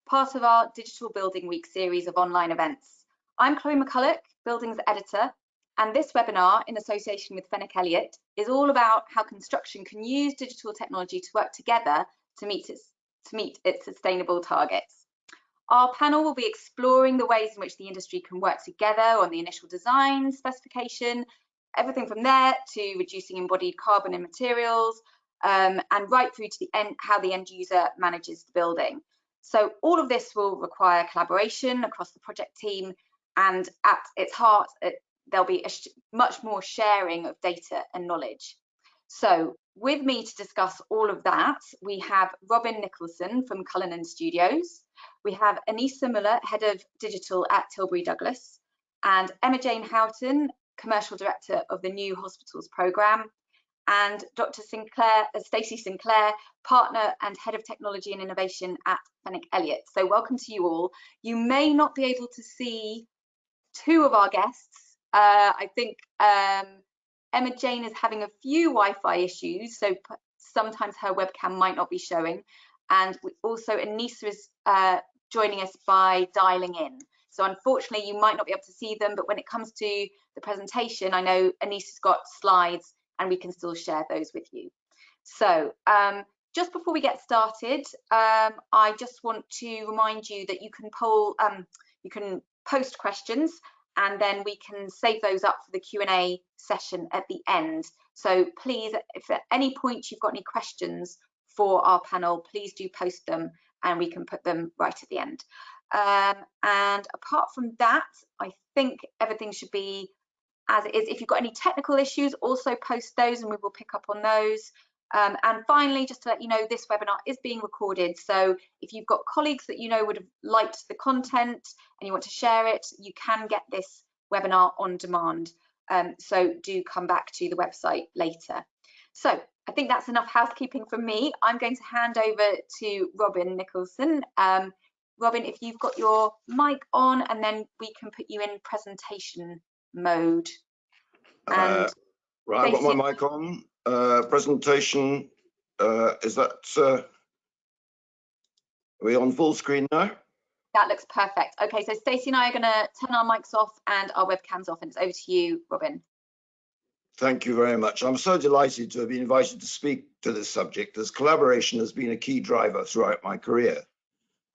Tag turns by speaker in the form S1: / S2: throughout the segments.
S1: part of our Digital Building Week series of online events. I'm Chloe McCulloch, Buildings Editor, and this webinar, in association with Fenwick Elliott, is all about how construction can use digital technology to work together to meet its sustainable targets. Our panel will be exploring the ways in which the industry can work together on the initial design, specification, everything from there to reducing embodied carbon in materials, and right through to the end, how the end user manages the building. So all of this will require collaboration across the project team, and at its heart, there'll be much more sharing of data and knowledge. So with me to discuss all of that, we have Robin Nicholson from Cullinan Studios. We have Anissa Muller, Head of Digital at Tilbury Douglas, and Emma Jane Houghton, Commercial Director of the New Hospitals Programme, and Dr. Stacey Sinclair, Partner and Head of Technology and Innovation at Fenwick Elliott. So welcome to you all. You may not be able to see two of our guests. I think Emma Jane is having a few Wi-Fi issues, so sometimes her webcam might not be showing. And also Anissa is joining us by dialing in. So unfortunately, you might not be able to see them, but when it comes to the presentation, I know Anissa's got slides and we can still share those with you. So just before we get started, I just want to remind you that you can post questions, and then we can save those up for the Q&A session at the end. So please, if at any point you've got any questions for our panel, please do post them and we can put them right at the end. And apart from that, I think everything should be as it is. If you've got any technical issues, also post those and we will pick up on those. And finally, just to let you know, this webinar is being recorded. So if you've got colleagues that you know would have liked the content and you want to share it, you can get this webinar on demand. So do come back to the website later. So I think that's enough housekeeping from me. I'm going to hand over to Robin Nicholson. Robin, if you've got your mic on, and then we can put you in presentation mode. And
S2: right, I've got my mic on. Presentation, is that, are we on full screen now?
S1: That looks perfect. Okay, so Stacey and I are going to turn our mics off and our webcams off, and it's over to you, Robin.
S2: Thank you very much. I'm so delighted to have been invited to speak to this subject, as collaboration has been a key driver throughout my career.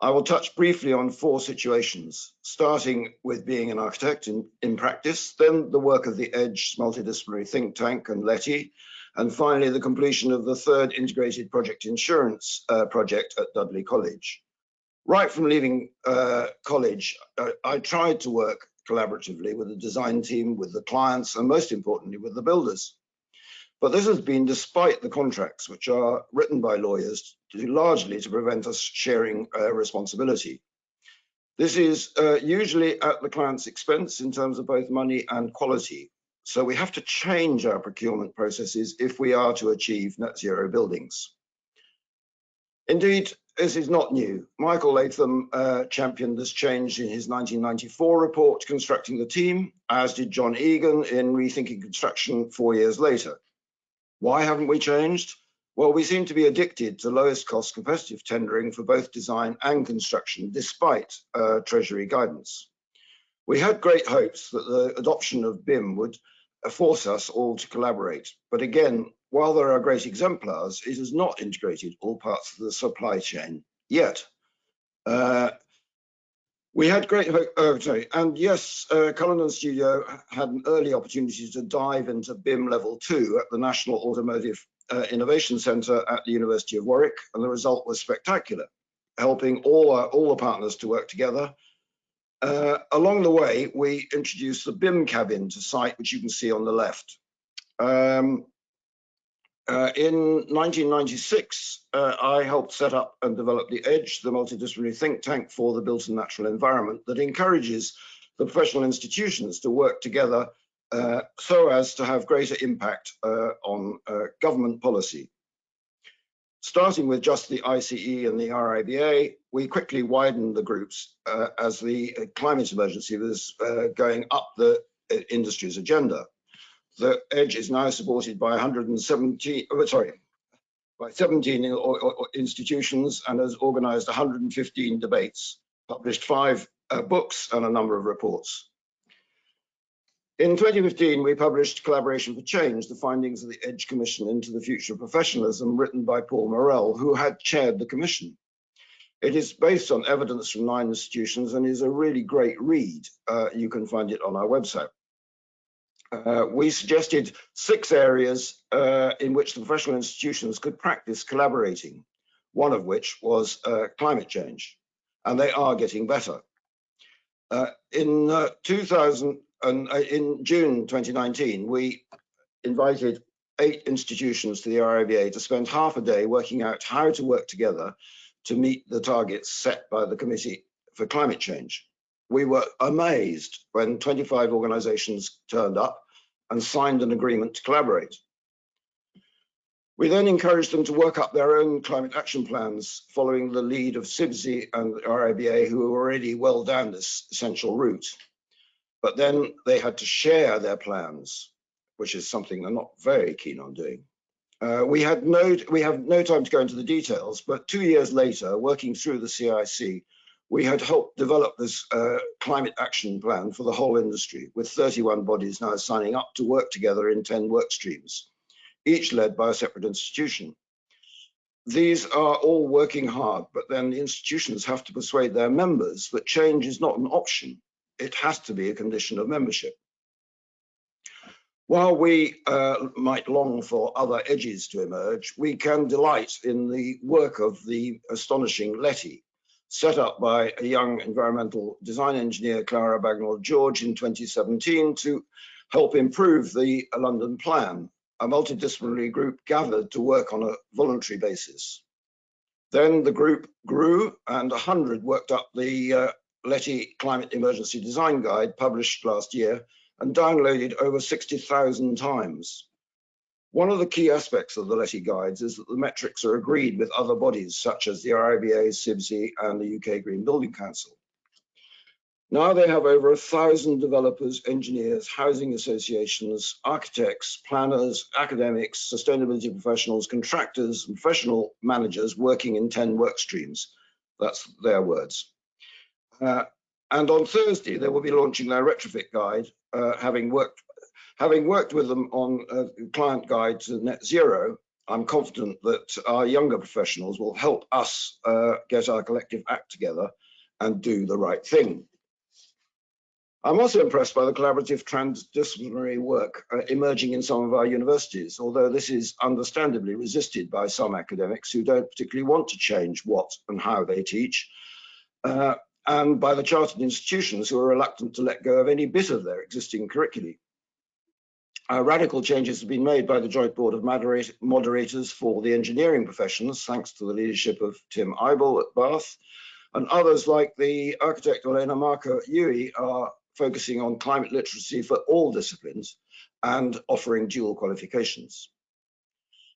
S2: I will touch briefly on four situations, starting with being an architect in practice, then the work of the EDGE multidisciplinary think tank and LETI, and finally the completion of the third integrated project insurance project at Dudley College. Right from leaving college, I tried to work collaboratively with the design team, with the clients, and most importantly with the builders. But this has been despite the contracts, which are written by lawyers largely to prevent us sharing responsibility. This is usually at the client's expense in terms of both money and quality. So we have to change our procurement processes if we are to achieve net zero buildings. Indeed, this is not new. Michael Latham championed this change in his 1994 report, Constructing the Team, as did John Egan in Rethinking Construction 4 years later. Why haven't we changed? Well, we seem to be addicted to lowest cost competitive tendering for both design and construction, despite Treasury guidance. We had great hopes that the adoption of BIM would force us all to collaborate. But again, while there are great exemplars, it has not integrated all parts of the supply chain yet. We had great hope, and yes, Cullinan Studio had an early opportunity to dive into BIM Level 2 at the National Automotive Innovation Centre at the University of Warwick, and the result was spectacular, helping all the partners to work together. Along the way, we introduced the BIM cabin to site, which you can see on the left. In 1996, I helped set up and develop the EDGE, the multidisciplinary think tank for the built and natural environment that encourages the professional institutions to work together so as to have greater impact on government policy. Starting with just the ICE and the RIBA, we quickly widened the groups as the climate emergency was going up the industry's agenda. The EDGE is now supported by by 17 institutions and has organised 115 debates, published 5 books and a number of reports. In 2015, we published Collaboration for Change, the findings of the EDGE Commission into the Future of Professionalism, written by Paul Morell, who had chaired the commission. It is based on evidence from 9 institutions and is a really great read. You can find it on our website. We suggested 6 areas in which the professional institutions could practice collaborating, one of which was climate change, and they are getting better. In June 2019, we invited 8 institutions to the RIBA to spend half a day working out how to work together to meet the targets set by the Committee for Climate Change. We were amazed when 25 organisations turned up and signed an agreement to collaborate. We then encouraged them to work up their own climate action plans, following the lead of CIBSE and the RIBA, who were already well down this essential route. But then they had to share their plans, which is something they're not very keen on doing. We have no time to go into the details, but 2 years later, working through the CIC, we had helped develop this climate action plan for the whole industry, with 31 bodies now signing up to work together in 10 work streams, each led by a separate institution. These are all working hard, but then the institutions have to persuade their members that change is not an option. It has to be a condition of membership. While we might long for other edges to emerge, we can delight in the work of the astonishing LETI, set up by a young environmental design engineer, Clara Bagnall-George, in 2017 to help improve the London Plan. A multidisciplinary group gathered to work on a voluntary basis. Then the group grew and 100 worked up the LETI Climate Emergency Design Guide, published last year and downloaded over 60,000 times. One of the key aspects of the LETI guides is that the metrics are agreed with other bodies such as the RIBA, CIBSE and the UK Green Building Council. Now they have over 1,000 developers, engineers, housing associations, architects, planners, academics, sustainability professionals, contractors, and professional managers working in 10 work streams. That's their words. And on Thursday, they will be launching their retrofit guide, having worked with them on a client guide to net zero. I'm confident that our younger professionals will help us get our collective act together and do the right thing. I'm also impressed by the collaborative transdisciplinary work emerging in some of our universities, although this is understandably resisted by some academics who don't particularly want to change what and how they teach, and by the chartered institutions who are reluctant to let go of any bit of their existing curricula. Radical changes have been made by the Joint Board of Moderators for the engineering professions, thanks to the leadership of Tim Eibel at Bath, and others like the architect Elena Marco-Yui are focusing on climate literacy for all disciplines and offering dual qualifications.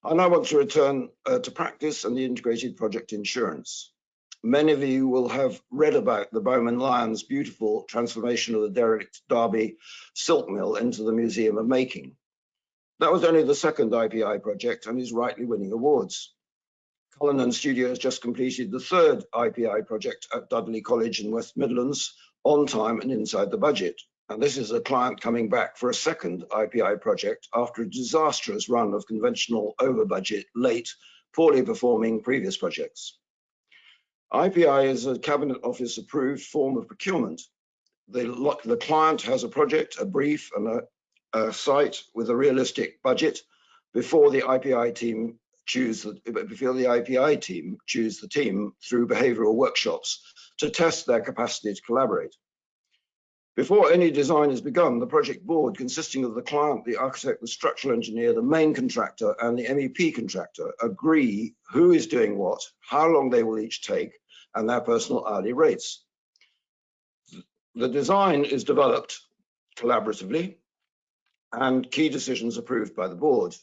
S2: I now want to return to practice and the integrated project insurance. Many of you will have read about the Bowman Lyons' beautiful transformation of the derelict Derby silk mill into the Museum of Making. That was only the second IPI project and is rightly winning awards. Cullinan Studios just completed the third IPI project at Dudley College in West Midlands, on time and inside the budget. And this is a client coming back for a second IPI project after a disastrous run of conventional over budget, late, poorly performing previous projects. IPI is a Cabinet Office approved form of procurement. The client has a project, a brief and a site with a realistic budget before the IPI team choose the team through behavioural workshops to test their capacity to collaborate. Before any design is begun, the project board, consisting of the client, the architect, the structural engineer, the main contractor, and the MEP contractor, agree who is doing what, how long they will each take, and their personal hourly rates. The design is developed collaboratively and key decisions approved by the board.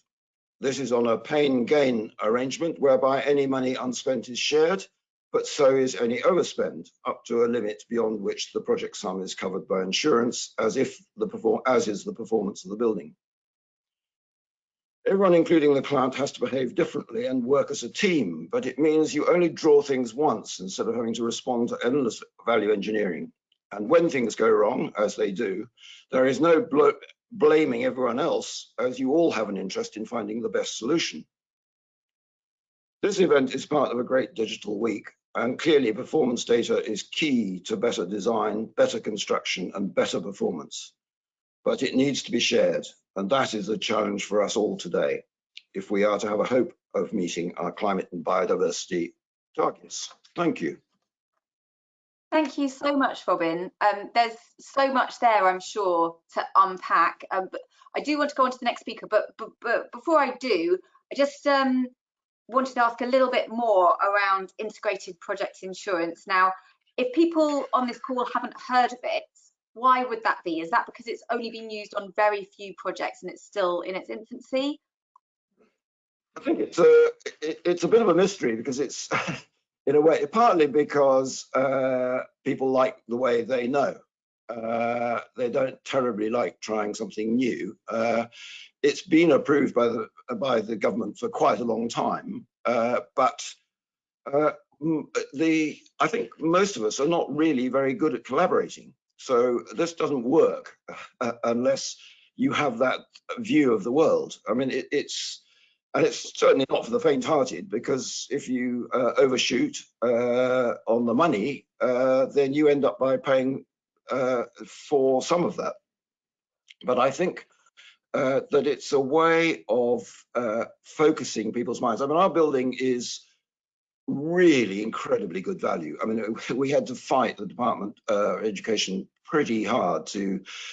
S2: This is on a pain-gain arrangement whereby any money unspent is shared, but so is any overspend up to a limit beyond which the project sum is covered by insurance, as is the performance of the building. Everyone, including the client, has to behave differently and work as a team, but it means you only draw things once instead of having to respond to endless value engineering. And when things go wrong, as they do, there is no blaming everyone else, as you all have an interest in finding the best solution. This event is part of a great digital week, and clearly performance data is key to better design, better construction, and better performance. But it needs to be shared, and that is a challenge for us all today, if we are to have a hope of meeting our climate and biodiversity targets. Thank you.
S1: Thank you so much, Robin. There's so much there, I'm sure, to unpack. But I do want to go on to the next speaker, but before I do, I just wanted to ask a little bit more around integrated project insurance. Now, if people on this call haven't heard of it, why would that be? Is that because it's only been used on very few projects and it's still in its infancy?
S2: I think it's a bit of a mystery, because it's in a way partly because people like the way they know. They don't terribly like trying something new. It's been approved by the government for quite a long time, but I think most of us are not really very good at collaborating. So this doesn't work unless you have that view of the world. I mean, it's certainly not for the faint-hearted, because if you overshoot on the money, then you end up by paying for some of that. But I think that it's a way of focusing people's minds. I mean, our building is really incredibly good value. I mean, we had to fight the Department of Education pretty hard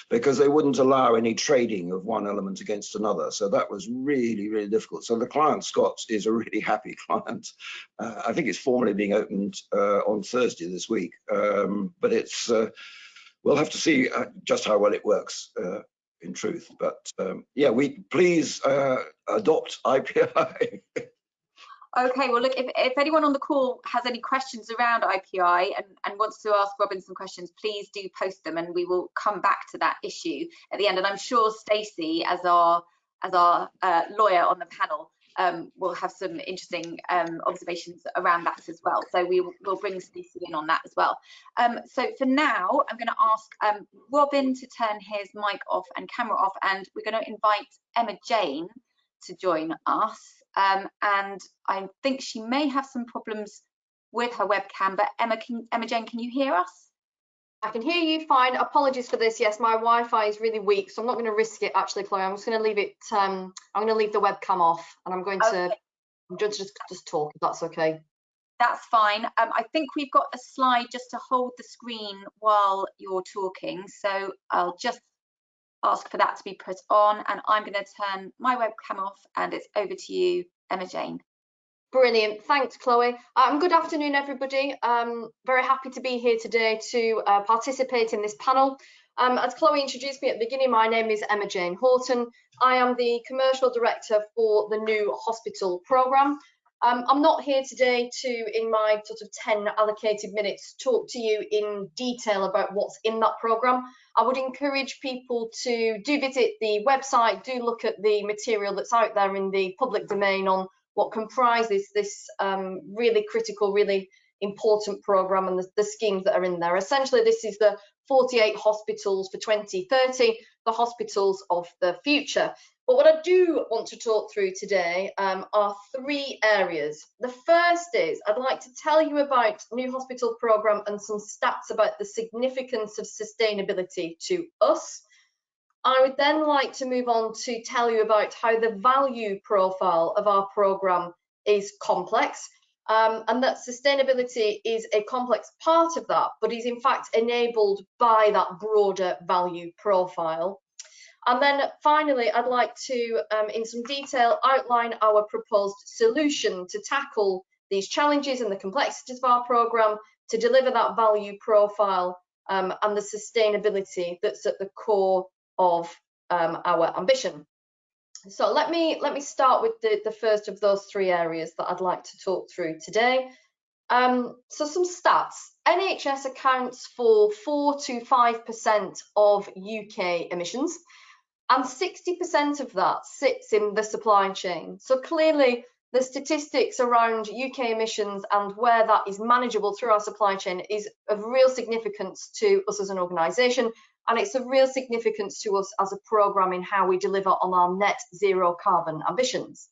S2: because they wouldn't allow any trading of one element against another. So that was really, really difficult. So the client, Scott, is a really happy client. I think it's formally being opened on Thursday this week, but it's we'll have to see just how well it works in truth. But yeah, we please adopt IPI.
S1: Okay, well, look, if anyone on the call has any questions around IPI and wants to ask Robin some questions, please do post them and we will come back to that issue at the end. And I'm sure Stacey, as our lawyer on the panel, will have some interesting observations around that as well. So we'll bring Stacey in on that as well. So for now, I'm going to ask Robin to turn his mic off and camera off, and we're going to invite Emma Jane to join us. And I think she may have some problems with her webcam, but Emma Jane, can you hear us?
S3: I can hear you fine. Apologies for this. Yes, my Wi-Fi is really weak, so I'm not going to risk it actually, Chloe. I'm just going to leave it, I'm going to leave the webcam off, and I'm going to just talk, if that's okay.
S1: That's fine. I think we've got a slide just to hold the screen while you're talking, so I'll just ask for that to be put on, and I'm going to turn my webcam off, and it's over to you, Emma Jane.
S3: Brilliant, thanks, Chloe. Good afternoon, everybody. Very happy to be here today to participate in this panel. As Chloe introduced me at the beginning, my name is Emma Jane Horton. I am the Commercial Director for the New Hospital Programme. I'm not here today to, in my sort of 10 allocated minutes, talk to you in detail about what's in that programme. I would encourage people to do visit the website, do look at the material that's out there in the public domain on what comprises this really critical, really important programme and the schemes that are in there. Essentially, this is the 48 hospitals for 2030, the hospitals of the future. But what I do want to talk through today are three areas. The first is I'd like to tell you about New Hospital Programme and some stats about the significance of sustainability to us. I would then like to move on to tell you about how the value profile of our programme is complex, and that sustainability is a complex part of that, but is in fact enabled by that broader value profile. And then finally, I'd like to, in some detail, outline our proposed solution to tackle these challenges and the complexities of our programme to deliver that value profile and the sustainability that's at the core of our ambition. So let me start with the first of those three areas that I'd like to talk through today. So some stats. NHS accounts for 4 to 5% of UK emissions. and 60% of that sits in the supply chain. So clearly, the statistics around UK emissions and where that is manageable through our supply chain is of real significance to us as an organisation, and it's of real significance to us as a programme in how we deliver on our net zero carbon ambitions.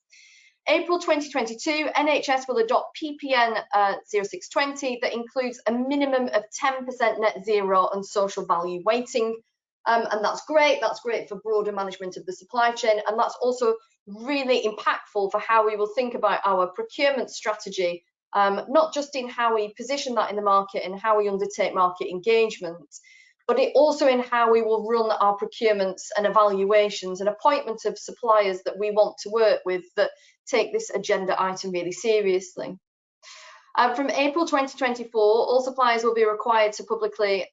S3: April 2022, NHS will adopt PPN 0620 that includes a minimum of 10% net zero and social value weighting. And that's great for broader management of the supply chain, and that's also really impactful for how we will think about our procurement strategy, not just in how we position that in the market and how we undertake market engagement, but also in how we will run our procurements and evaluations and appointment of suppliers that we want to work with that take this agenda item really seriously. From April 2024, all suppliers will be required to publicly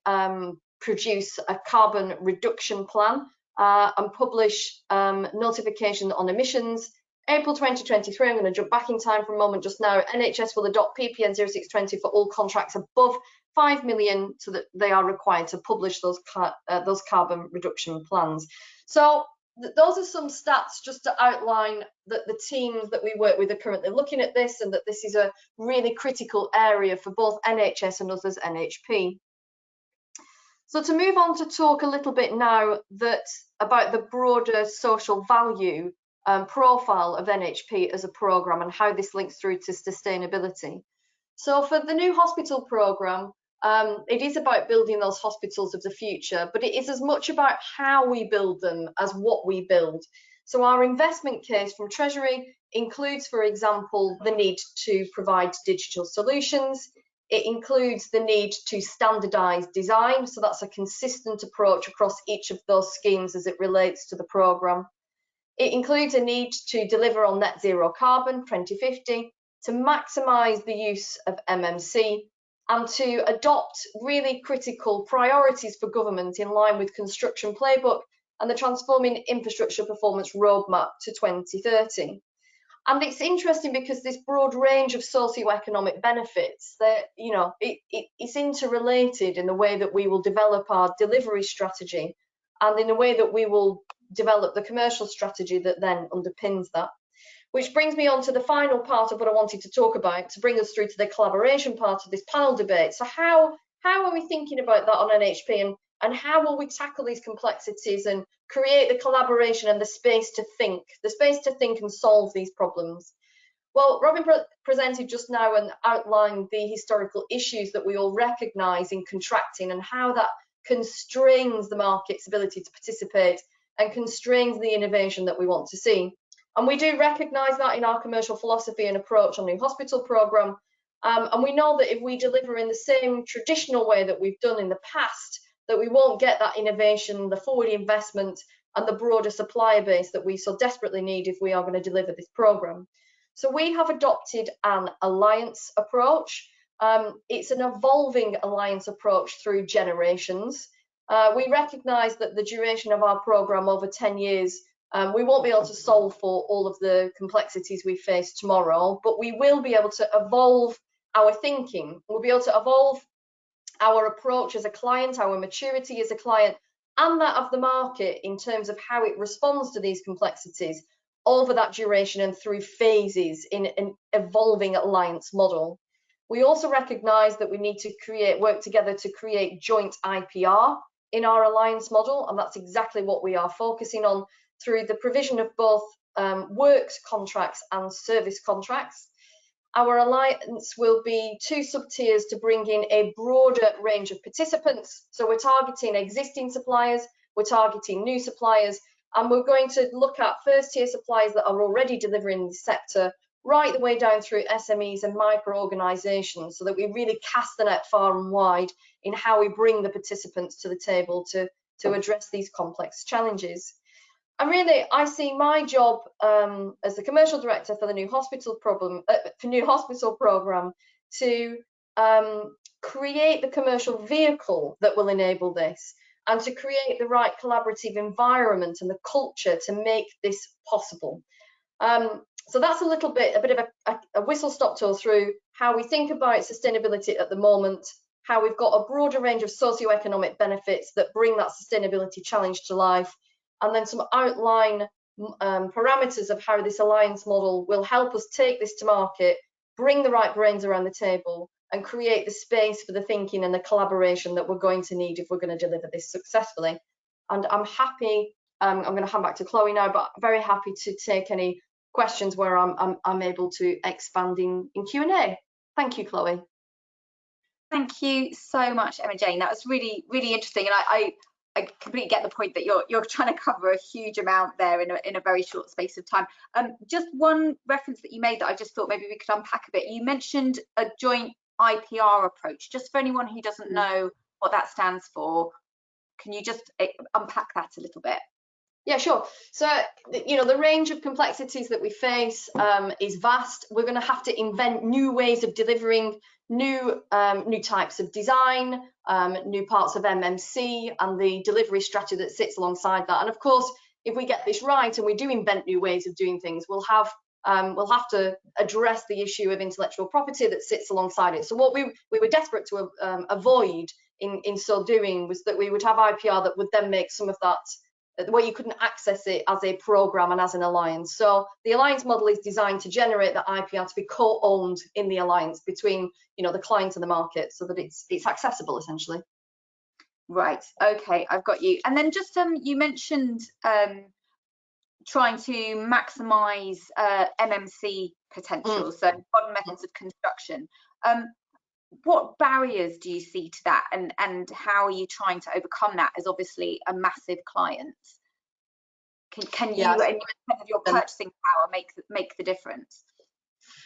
S3: produce a carbon reduction plan and publish notification on emissions. April 2023, I'm going to jump back in time for a moment just now, NHS will adopt PPN 0620 for all contracts above 5 million, so that they are required to publish those carbon reduction plans. So those are some stats just to outline that the teams that we work with are currently looking at this, and that this is a really critical area for both NHS and us as NHP. So to move on to talk a little bit now about the broader social value profile of NHP as a programme and how this links through to sustainability. So for the new hospital programme, it is about building those hospitals of the future, but it is as much about how we build them as what we build. So our investment case from Treasury includes, for example, the need to provide digital solutions. It includes the need to standardise design, so that's a consistent approach across each of those schemes as it relates to the programme. It includes a need to deliver on net zero carbon 2050, to maximise the use of MMC, and to adopt really critical priorities for government in line with Construction Playbook and the Transforming Infrastructure Performance Roadmap to 2030. And it's interesting because this broad range of socio-economic benefits, that it's interrelated in the way that we will develop our delivery strategy and in the way that we will develop the commercial strategy that then underpins that. Which brings me on to the final part of what I wanted to talk about to bring us through to the collaboration part of this panel debate. So how are we thinking about that on NHP, and how will we tackle these complexities and create the collaboration and the space to think and solve these problems? Well, Robin presented just now and outlined the historical issues that we all recognise in contracting and how that constrains the market's ability to participate and constrains the innovation that we want to see. And we do recognise that in our commercial philosophy and approach on the new hospital programme. And we know that if we deliver in the same traditional way that we've done in the past, that we won't get that innovation, the forward investment and the broader supplier base that we so desperately need if we are going to deliver this programme. So we have adopted an alliance approach. It's an evolving alliance approach through generations. We recognise that the duration of our programme over 10 years, we won't be able to solve for all of the complexities we face tomorrow, but we will be able to evolve our thinking. We'll be able to evolve our approach as a client, our maturity as a client, and that of the market in terms of how it responds to these complexities over that duration and through phases in an evolving alliance model. We also recognise that we need to work together to create joint IPR in our alliance model, and that's exactly what we are focusing on through the provision of both works contracts and service contracts. Our alliance will be 2 sub-tiers to bring in a broader range of participants. So we're targeting existing suppliers, we're targeting new suppliers, and we're going to look at first-tier suppliers that are already delivering the sector, right the way down through SMEs and micro-organisations, so that we really cast the net far and wide in how we bring the participants to the table to address these complex challenges. And really, I see my job as the commercial director for the new hospital programme to create the commercial vehicle that will enable this, and to create the right collaborative environment and the culture to make this possible. So that's a bit of a whistle-stop tour through how we think about sustainability at the moment, how we've got a broader range of socio-economic benefits that bring that sustainability challenge to life, and then some outline parameters of how this alliance model will help us take this to market, bring the right brains around the table, and create the space for the thinking and the collaboration that we're going to need if we're going to deliver this successfully. And I'm happy, I'm going to hand back to Chloe now, but very happy to take any questions where I'm able to expand in Q&A. Thank you, Chloe.
S1: Thank you so much, Emma-Jane. That was really, really interesting. And I completely get the point that you're trying to cover a huge amount there in a very short space of time. Just one reference that you made that I just thought maybe we could unpack a bit. You mentioned a joint IPR approach. Just for anyone who doesn't know what that stands for, can you just unpack that a little bit?
S3: Yeah, sure. So, you know, the range of complexities that we face is vast. We're going to have to invent new ways of delivering new types of design, new parts of MMC, and the delivery strategy that sits alongside that. And of course, if we get this right and we do invent new ways of doing things, we'll have to address the issue of intellectual property that sits alongside it. So what we were desperate to avoid in so doing was that we would have IPR that would then make some of that where you couldn't access it as a program and as an alliance. So the alliance model is designed to generate the IPR to be co-owned in the alliance between, you know, the client and the market, so that it's accessible essentially.
S1: Right. Okay, I've got you. And then just you mentioned trying to maximize MMC potential, so modern methods of construction. What barriers do you see to that, and how are you trying to overcome that as obviously a massive client? Can you, in terms of your purchasing power, make the difference?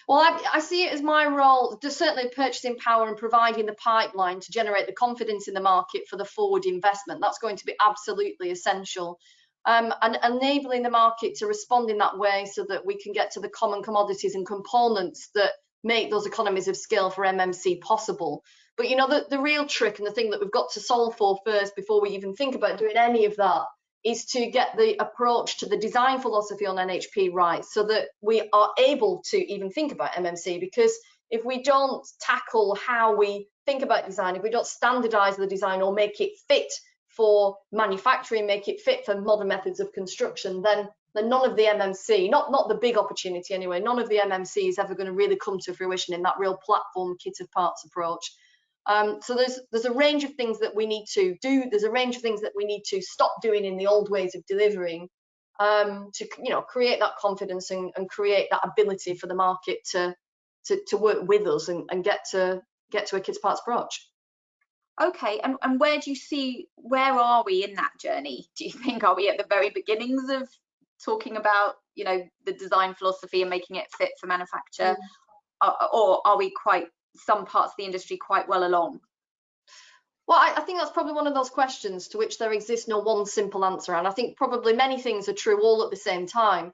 S3: Well, I see it as my role, there's certainly purchasing power and providing the pipeline to generate the confidence in the market for the forward investment. That's going to be absolutely essential. And enabling the market to respond in that way so that we can get to the common commodities and components that make those economies of scale for MMC possible. But you know, the real trick and the thing that we've got to solve for first before we even think about doing any of that is to get the approach to the design philosophy on NHP right, so that we are able to even think about MMC. Because if we don't tackle how we think about design, if we don't standardize the design or make it fit for manufacturing, make it fit for modern methods of construction, then none of the MMC, not the big opportunity anyway, none of the MMC is ever going to really come to fruition in that real platform kit of parts approach. So there's a range of things that we need to do. There's a range of things that we need to stop doing in the old ways of delivering to, you know, create that confidence and create that ability for the market to work with us and get to a kit of parts approach.
S1: Okay, and where do you see, where are we in that journey? Do you think, are we at the very beginnings of talking about, you know, the design philosophy and making it fit for manufacture, or are we quite, some parts of the industry, quite well along?
S3: Well, I think that's probably one of those questions to which there exists no one simple answer, and I think probably many things are true all at the same time.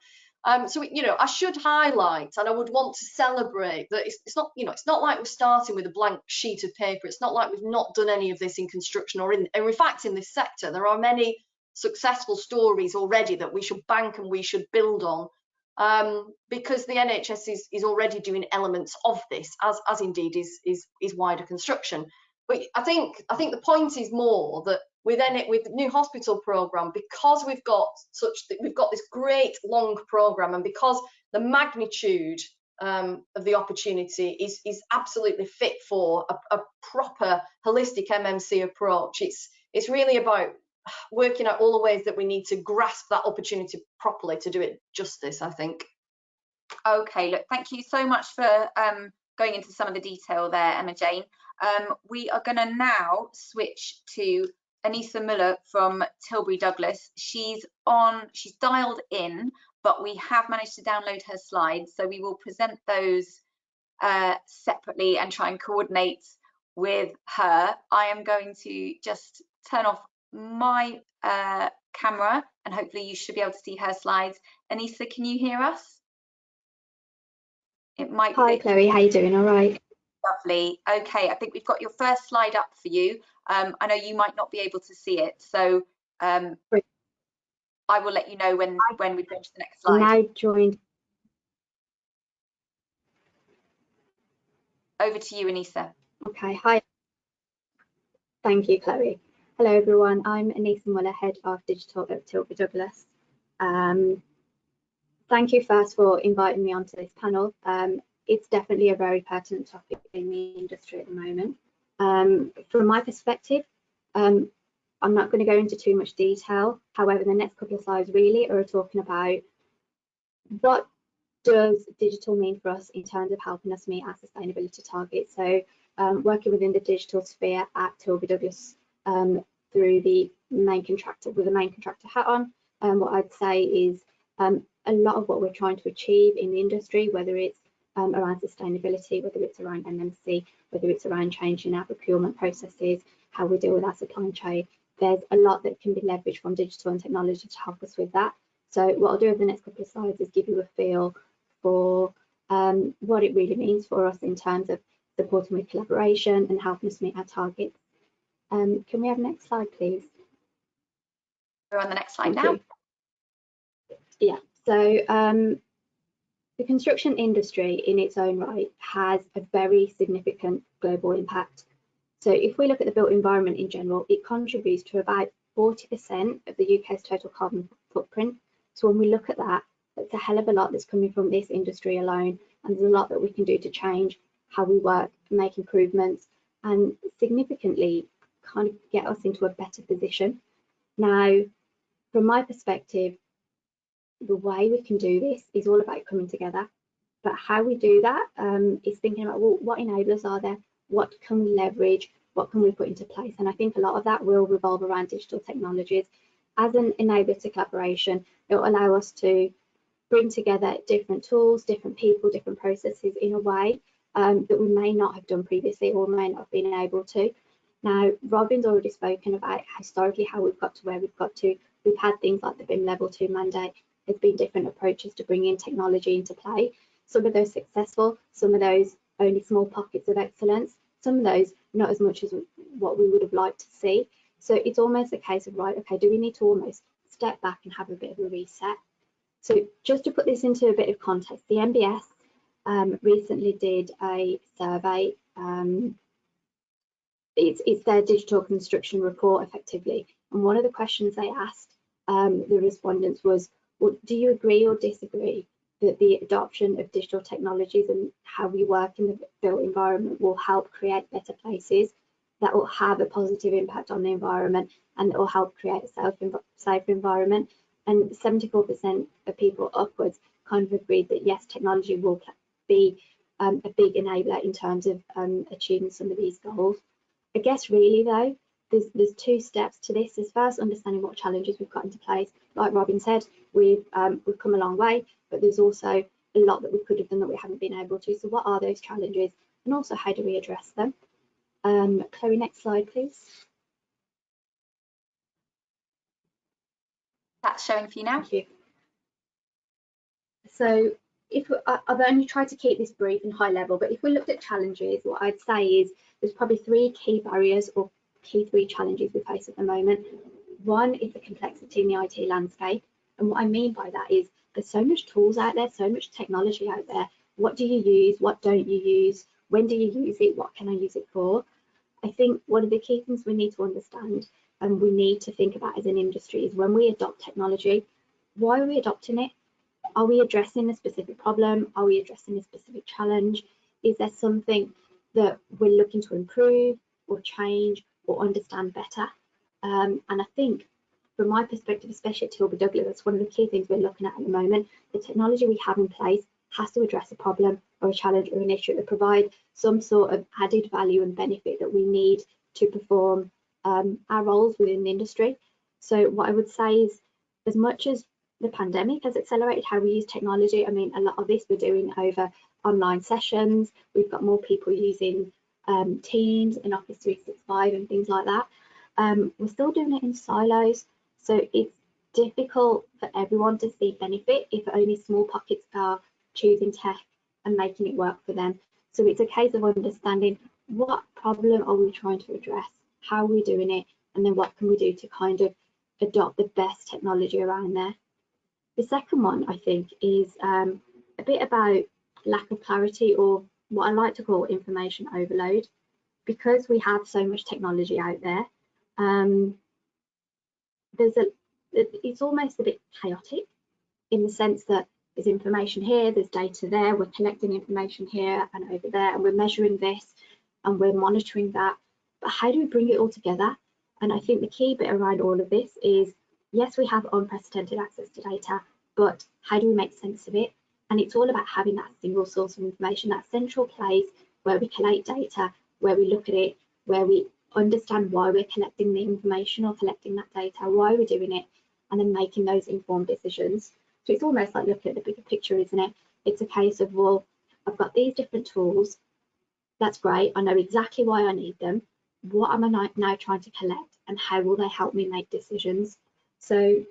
S3: So, you know, I should highlight, and I would want to celebrate that it's not, you know, it's not like we're starting with a blank sheet of paper. It's not like we've not done any of this in construction or in fact, in this sector, there are many successful stories already that we should bank and we should build on, because the NHS is already doing elements of this, as indeed is wider construction. But I think the point is more that with the new hospital programme, because we've got this great long programme, and because the magnitude of the opportunity is absolutely fit for a proper holistic MMC approach. It's really about working out all the ways that we need to grasp that opportunity properly to do it justice, I think.
S1: Okay, look, thank you so much for going into some of the detail there, Emma-Jane. We are going to now switch to Anissa Muller from Tilbury Douglas. She's dialed in, but we have managed to download her slides, so we will present those separately and try and coordinate with her. I am going to just turn off my camera and hopefully you should be able to see her slides. Anissa, can you hear us? It might be.
S4: Hi Chloe, how you doing? All right.
S1: Lovely. Okay, I think we've got your first slide up for you. I know you might not be able to see it, so I will let you know when we go to the next slide.
S4: Now joined.
S1: Over to you, Anissa.
S4: Okay, hi. Thank you, Chloe. Hello everyone, I'm Anissa Muller, Head of Digital at Tilbury Douglas. Thank you first for inviting me onto this panel. It's definitely a very pertinent topic in the industry at the moment. From my perspective, I'm not going to go into too much detail. However, the next couple of slides really are talking about what does digital mean for us in terms of helping us meet our sustainability targets. So working within the digital sphere at Tilbury Douglas through the main contractor, with the main contractor hat on, what I'd say is a lot of what we're trying to achieve in the industry, whether it's around sustainability, whether it's around NMC, whether it's around changing our procurement processes, how we deal with our supply chain, there's a lot that can be leveraged from digital and technology to help us with that. So what I'll do over the next couple of slides is give you a feel for what it really means for us in terms of supporting with collaboration and helping us meet our targets. Can we have the next slide, please?
S1: We're on the next slide now.
S4: Yeah, so the construction industry in its own right has a very significant global impact. So if we look at the built environment in general, it contributes to about 40% of the UK's total carbon footprint. So when we look at that, that's a hell of a lot that's coming from this industry alone, and there's a lot that we can do to change how we work, make improvements, and significantly kind of get us into a better position. Now, from my perspective, the way we can do this is all about coming together. But how we do that is thinking about, well, what enablers are there? What can we leverage? What can we put into place? And I think a lot of that will revolve around digital technologies. As an enabler to collaboration, it will allow us to bring together different tools, different people, different processes in a way that we may not have done previously or may not have been able to. Now, Robin's already spoken about historically how we've got to where we've got to. We've had things like the BIM Level 2 mandate. There's been different approaches to bringing technology into play. Some of those successful, some of those only small pockets of excellence, some of those not as much as what we would have liked to see. So it's almost a case of, right, okay, do we need to almost step back and have a bit of a reset? So just to put this into a bit of context, the NBS recently did a survey. It's their digital construction report effectively. And one of the questions they asked the respondents was, well, do you agree or disagree that the adoption of digital technologies and how we work in the built environment will help create better places that will have a positive impact on the environment and that will help create a safer environment? And 74% of people upwards kind of agreed that yes, technology will be a big enabler in terms of achieving some of these goals. I guess really though, there's two steps to this. Is first understanding what challenges we've got into place. Like Robin said, we've come a long way, but there's also a lot that we could have done that we haven't been able to. So what are those challenges, and also how do we address them? Chloe, next slide, please.
S1: That's showing for you now.
S4: Thank you. So I've only tried to keep this brief and high level, but if we looked at challenges, what I'd say is there's probably three key barriers or three challenges we face at the moment. One is the complexity in the IT landscape. And what I mean by that is there's so much tools out there, so much technology out there. What do you use? What don't you use? When do you use it? What can I use it for? I think one of the key things we need to understand and we need to think about as an industry is when we adopt technology, why are we adopting it? Are we addressing a specific problem? Are we addressing a specific challenge? Is there something that we're looking to improve or change or understand better? And I think from my perspective, especially at Tilbury Douglas, that's one of the key things we're looking at the moment. The technology we have in place has to address a problem or a challenge or an issue that provide some sort of added value and benefit that we need to perform our roles within the industry. So what I would say is, as much as the pandemic has accelerated how we use technology, I mean, a lot of this we're doing over online sessions. We've got more people using Teams and Office 365 and things like that. We're still doing it in silos, so it's difficult for everyone to see benefit if only small pockets are choosing tech and making it work for them. So it's a case of understanding what problem are we trying to address, how are we doing it, and then what can we do to kind of adopt the best technology around there. The second one, I think, is a bit about lack of clarity, or what I like to call information overload. Because we have so much technology out there, It's almost a bit chaotic in the sense that there's information here, there's data there, we're collecting information here and over there, and we're measuring this and we're monitoring that. But how do we bring it all together? And I think the key bit around all of this is, yes, we have unprecedented access to data, but how do we make sense of it? And it's all about having that single source of information, that central place where we collate data, where we look at it, where we understand why we're collecting the information or collecting that data, why we're doing it, and then making those informed decisions. So it's almost like looking at the bigger picture, isn't it? It's a case of, well, I've got these different tools. That's great. I know exactly why I need them. What am I now trying to collect, and how will they help me make decisions? So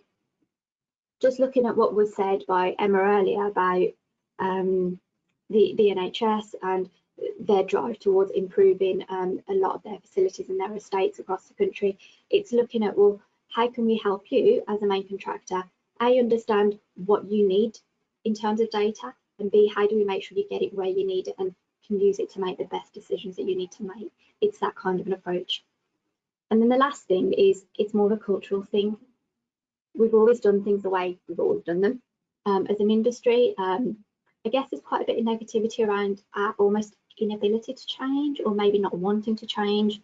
S4: just looking at what was said by Emma earlier about the NHS and their drive towards improving a lot of their facilities and their estates across the country, it's looking at, well, how can we help you as a main contractor? A, understand what you need in terms of data, and B, how do we make sure you get it where you need it and can use it to make the best decisions that you need to make? It's that kind of an approach. And then the last thing is, it's more of a cultural thing. We've always done things the way we've always done them. As an industry, I guess there's quite a bit of negativity around our almost inability to change, or maybe not wanting to change.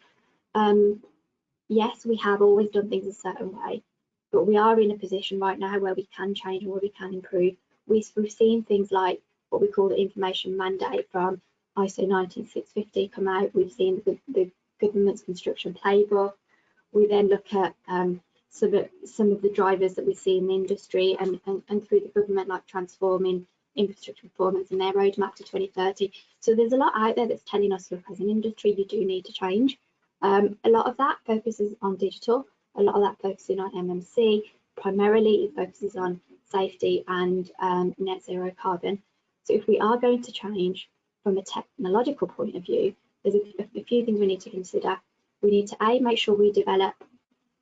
S4: Yes, we have always done things a certain way, but we are in a position right now where we can change and where we can improve. We've seen things like what we call the information mandate from ISO 19650 come out. We've seen the government's construction playbook. We then look at some of the drivers that we see in the industry and through the government, like transforming infrastructure performance and their roadmap to 2030. So there's a lot out there that's telling us, look, as an industry, you do need to change. A lot of that focuses on digital, a lot of that focusing on MMC. Primarily, it focuses on safety and net zero carbon. So if we are going to change from a technological point of view, there's a few things we need to consider. We need to, A, make sure we develop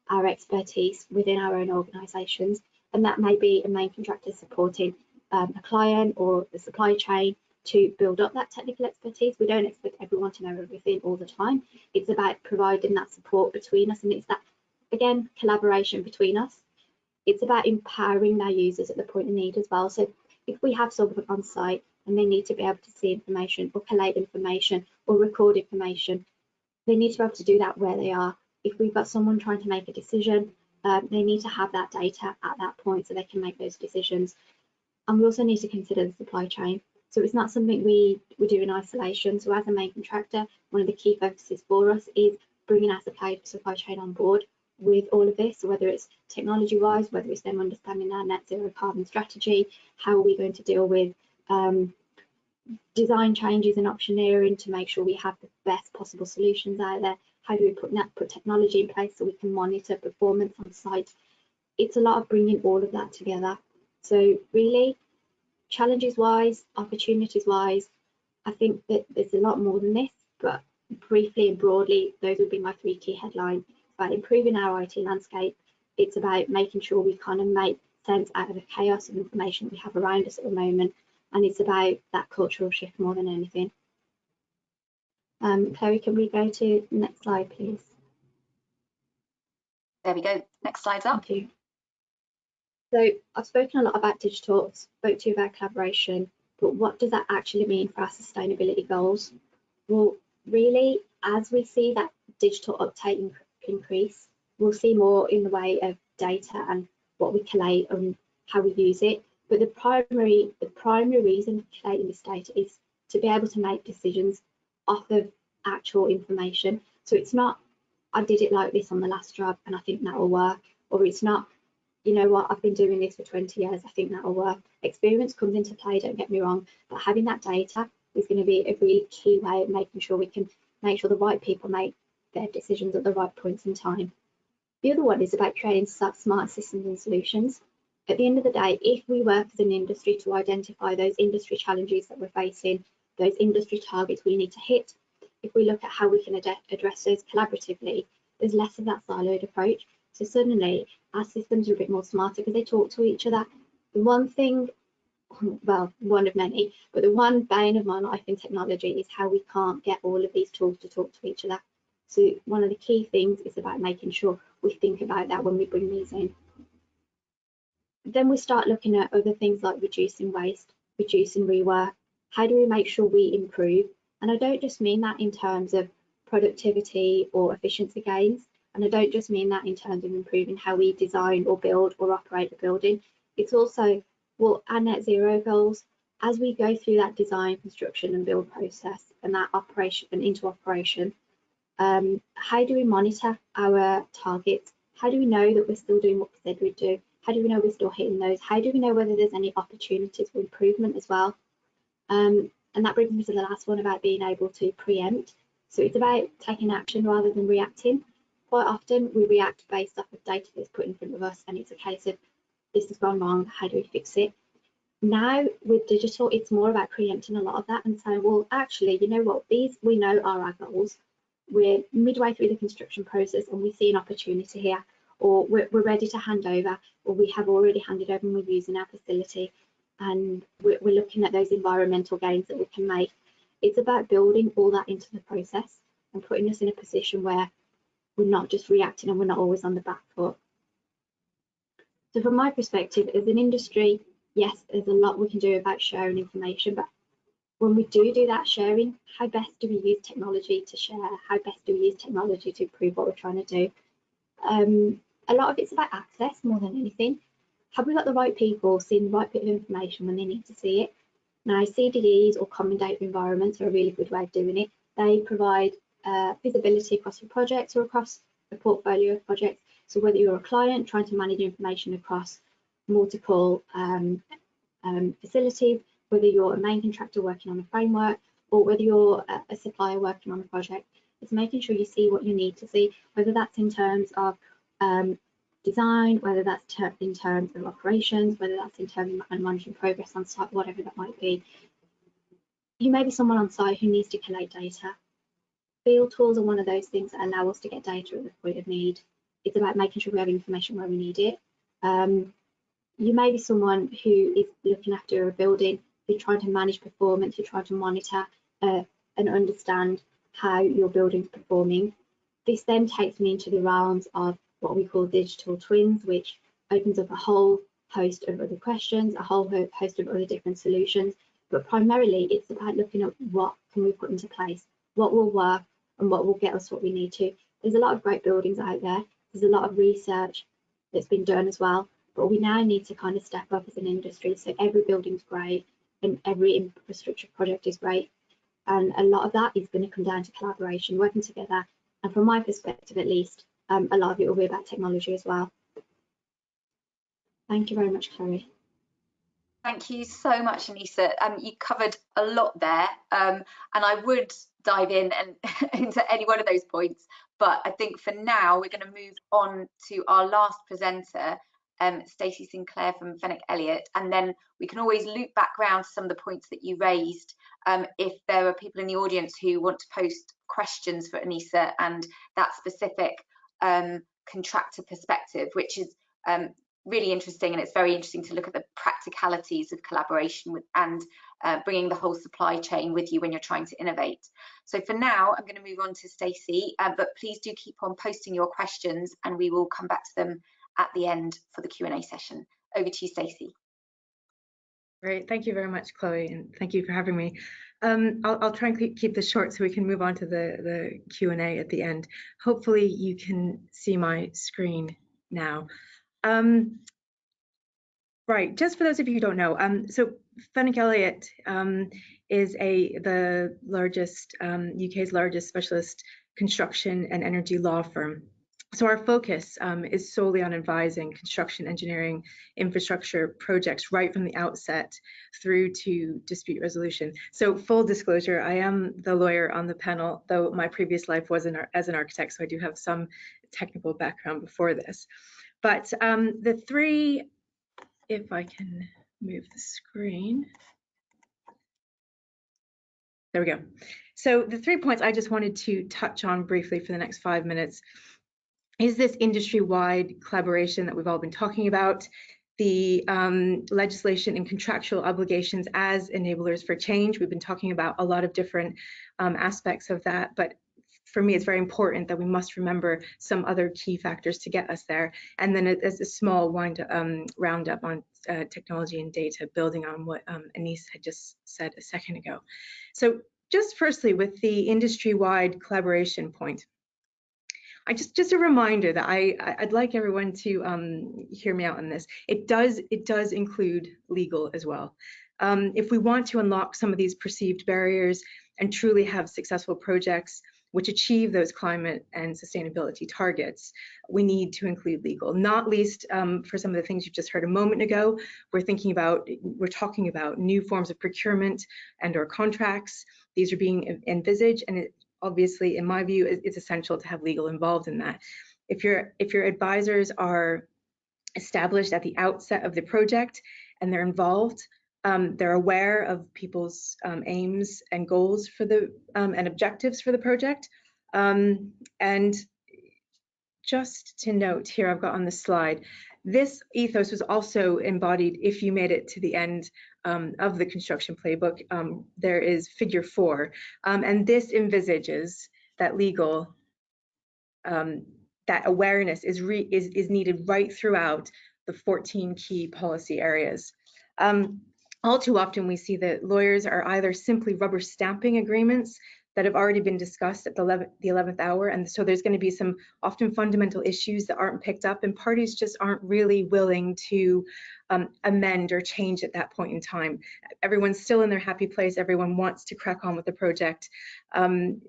S4: our expertise within our own organisations, and that may be a main contractor supporting a client or the supply chain to build up that technical expertise. We don't expect everyone to know everything all the time. It's about providing that support between us, and it's that, again, collaboration between us. It's about empowering our users at the point of need as well. So if we have someone on site and they need to be able to see information or collate information or record information, they need to be able to do that where they are. If we've got someone trying to make a decision, they need to have that data at that point so they can make those decisions. And we also need to consider the supply chain. So it's not something we do in isolation. So as a main contractor, one of the key focuses for us is bringing our supply chain on board with all of this. So whether it's technology wise, whether it's them understanding our net zero carbon strategy, how are we going to deal with design changes and optioneering to make sure we have the best possible solutions out there. How do we put technology in place so we can monitor performance on site? It's a lot of bringing all of that together. So really, challenges wise, opportunities wise, I think that there's a lot more than this, but briefly and broadly, those would be my three key headlines. It's about improving our IT landscape. It's about making sure we kind of make sense out of the chaos of information we have around us at the moment. And it's about that cultural shift more than anything. Chloe, can we go to the next slide, please?
S1: There we go. Next slide's up.
S4: Thank you. So I've spoken a lot about digital, spoke to you about collaboration, but what does that actually mean for our sustainability goals? Well, really, as we see that digital uptake increase, we'll see more in the way of data and what we collate and how we use it. But the primary reason for collating this data is to be able to make decisions off of actual information. So it's not, I did it like this on the last job and I think that will work, or it's not, you know what, I've been doing this for 20 years, I think that will work. Experience comes into play, don't get me wrong, but having that data is going to be a really key way of making sure we can make sure the right people make their decisions at the right points in time. The other one is about creating smart systems and solutions. At the end of the day, if we work as an industry to identify those industry challenges that we're facing, those industry targets we need to hit, if we look at how we can address those collaboratively, there's less of that siloed approach. So suddenly our systems are a bit more smarter because they talk to each other. The one thing, well, one of many, but the one bane of my life in technology is how we can't get all of these tools to talk to each other. So one of the key things is about making sure we think about that when we bring these in. Then we start looking at other things like reducing waste, reducing rework. How do we make sure we improve? And I don't just mean that in terms of productivity or efficiency gains. And I don't just mean that in terms of improving how we design or build or operate a building. It's also, well, our net zero goals, as we go through that design, construction and build process and that operation and into operation, how do we monitor our targets? How do we know that we're still doing what we said we'd do? How do we know we're still hitting those? How do we know whether there's any opportunities for improvement as well? And that brings me to the last one about being able to preempt. So it's about taking action rather than reacting. Quite often we react based off of data that's put in front of us, and it's a case of this has gone wrong, how do we fix it? Now with digital, it's more about preempting a lot of that and saying, well, actually, you know what, these we know are our goals. We're midway through the construction process and we see an opportunity here, or we're ready to hand over, or we have already handed over and we're using our facility, and we're looking at those environmental gains that we can make. It's about building all that into the process and putting us in a position where we're not just reacting and we're not always on the back foot. So from my perspective, as an industry, yes, there's a lot we can do about sharing information, but when we do that sharing, how best do we use technology to share? How best do we use technology to improve what we're trying to do? A lot of it's about access more than anything. Have we got the right people seeing the right bit of information when they need to see it? Now, CDDs or common data environments are a really good way of doing it. They provide visibility across your projects or across a portfolio of projects. So whether you're a client trying to manage information across multiple facilities, whether you're a main contractor working on a framework, or whether you're a supplier working on a project, it's making sure you see what you need to see, whether that's in terms of design, whether that's in terms of operations, whether that's in terms of managing progress on site, whatever that might be. You may be someone on site who needs to collate data. Field tools are one of those things that allow us to get data at the point of need. It's about making sure we have information where we need it. You may be someone who is looking after a building, you're trying to manage performance, you're trying to monitor and understand how your building's performing. This then takes me into the realms of what we call digital twins, which opens up a whole host of other questions, a whole host of other different solutions. But primarily, it's about looking at what can we put into place, what will work and what will get us what we need to. There's a lot of great buildings out there. There's a lot of research that's been done as well. But we now need to kind of step up as an industry. So every building's great and every infrastructure project is great. And a lot of that is going to come down to collaboration, working together. And from my perspective, at least, a lot of it will be about technology as well. Thank you very much, Chloe.
S1: Thank you so much, Anissa. You covered a lot there, and I would dive in and into any one of those points, but I think for now we're going to move on to our last presenter, Stacey Sinclair from Fenwick Elliott, and then we can always loop back round to some of the points that you raised if there are people in the audience who want to post questions for Anissa and that specific contractor perspective, which is really interesting, and it's very interesting to look at the practicalities of collaboration with and bringing the whole supply chain with you when you're trying to innovate. So for now, I'm going to move on to Stacey, but please do keep on posting your questions and we will come back to them at the end for the Q&A session. Over to you, Stacey.
S5: Great, thank you very much, Chloe, and thank you for having me. I'll try and keep this short so we can move on to the Q&A at the end. Hopefully you can see my screen now. Right, just for those of you who don't know, so Fenwick Elliott is the largest, UK's largest specialist construction and energy law firm. So our focus is solely on advising construction, engineering, infrastructure projects right from the outset through to dispute resolution. So full disclosure, I am the lawyer on the panel, though my previous life was as an architect, so I do have some technical background before this. But the three, if I can move the screen. There we go. So the 3 points I just wanted to touch on briefly for the next 5 minutes is this industry-wide collaboration that we've all been talking about, the legislation and contractual obligations as enablers for change. We've been talking about a lot of different aspects of that, but for me, it's very important that we must remember some other key factors to get us there. And then as a small roundup on technology and data, building on what Anis had just said a second ago. So just firstly, with the industry-wide collaboration point, just a reminder that I'd like everyone to hear me out on this. It does include legal as well. If we want to unlock some of these perceived barriers and truly have successful projects which achieve those climate and sustainability targets, we need to include legal, not least for some of the things you've just heard a moment ago. We're talking about new forms of procurement and/or contracts. These are being envisaged, and obviously, in my view, it's essential to have legal involved in that. If your advisors are established at the outset of the project and they're involved, they're aware of people's aims and goals for the and objectives for the project. And just to note here, I've got on the slide, this ethos was also embodied if you made it to the end of the construction playbook. There is figure 4, and this envisages that legal, that awareness is needed right throughout the 14 key policy areas. All too often we see that lawyers are either simply rubber stamping agreements that have already been discussed at the 11th hour, and so there's going to be some often fundamental issues that aren't picked up, and parties just aren't really willing to amend or change at that point in time. Everyone's still in their happy place. Everyone wants to crack on with the project.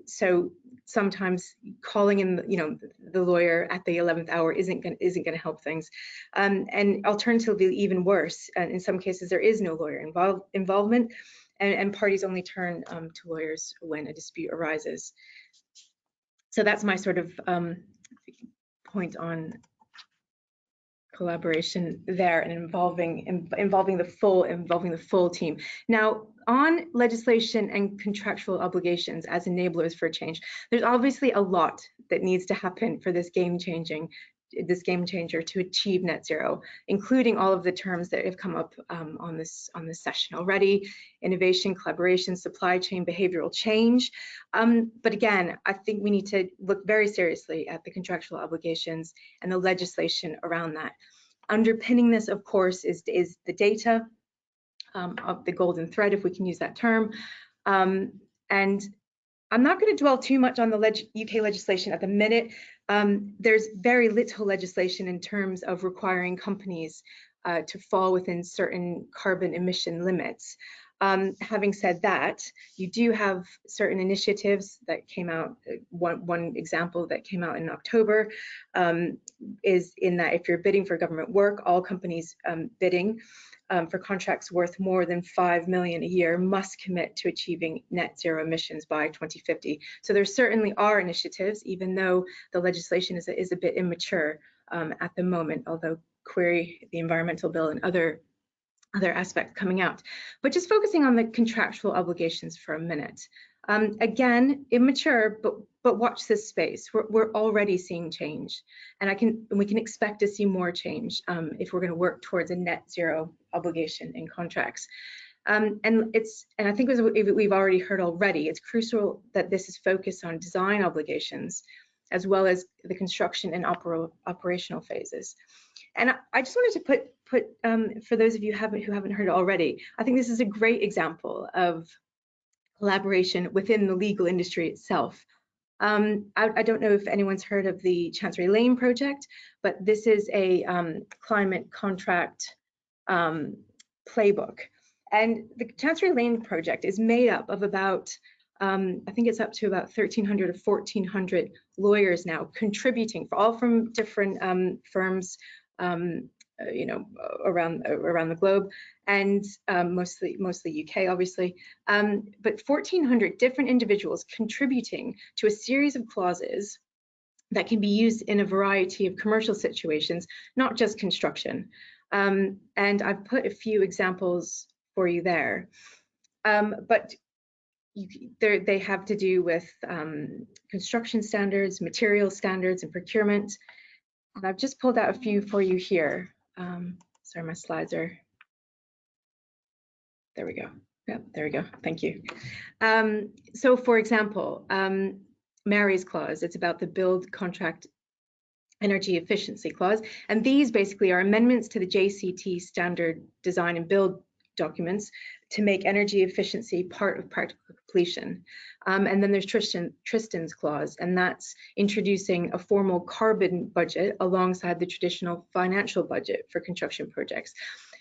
S5: So sometimes calling in, the lawyer at the 11th hour isn't going to help things. And alternatively, even worse, in some cases there is no lawyer involvement. And parties only turn to lawyers when a dispute arises. So that's my sort of point on collaboration there and involving the full team. Now, on legislation and contractual obligations as enablers for change, there's obviously a lot that needs to happen for this game changer to achieve net zero, including all of the terms that have come up on this session already: innovation, collaboration, supply chain, behavioral change. But again, I think we need to look very seriously at the contractual obligations and the legislation around that. Underpinning this, of course, is the data of the golden thread, if we can use that term. And I'm not going to dwell too much on the UK legislation at the minute. There's very little legislation in terms of requiring companies to fall within certain carbon emission limits. Having said that, you do have certain initiatives that came out. One example that came out in October is in that if you're bidding for government work, all companies bidding for contracts worth more than 5 million a year must commit to achieving net zero emissions by 2050. So there certainly are initiatives, even though the legislation is a bit immature at the moment, although query the environmental bill and other aspects coming out. But just focusing on the contractual obligations for a minute. Again, immature, but watch this space. We're already seeing change, and we can expect to see more change if we're going to work towards a net zero obligation in contracts. And I think as we've already heard already, it's crucial that this is focused on design obligations as well as the construction and operational phases. And I just wanted to put for those of you who haven't heard it already, I think this is a great example of collaboration within the legal industry itself. I don't know if anyone's heard of the Chancery Lane project, but this is a climate contract playbook. And the Chancery Lane project is made up of about, I think it's up to about 1,300 or 1,400 lawyers now contributing, all from different firms, around the globe, and mostly UK, obviously, but 1,400 different individuals contributing to a series of clauses that can be used in a variety of commercial situations, not just construction. And I've put a few examples for you there, but they have to do with construction standards, material standards, and procurement. And I've just pulled out a few for you here. Sorry, my slides are, there we go. Yep, there we go, thank you. So for example, Mary's clause. It's about the build contract energy efficiency clause. And these basically are amendments to the JCT standard design and build documents to make energy efficiency part of practical completion. And then there's Tristan's clause, and that's introducing a formal carbon budget alongside the traditional financial budget for construction projects.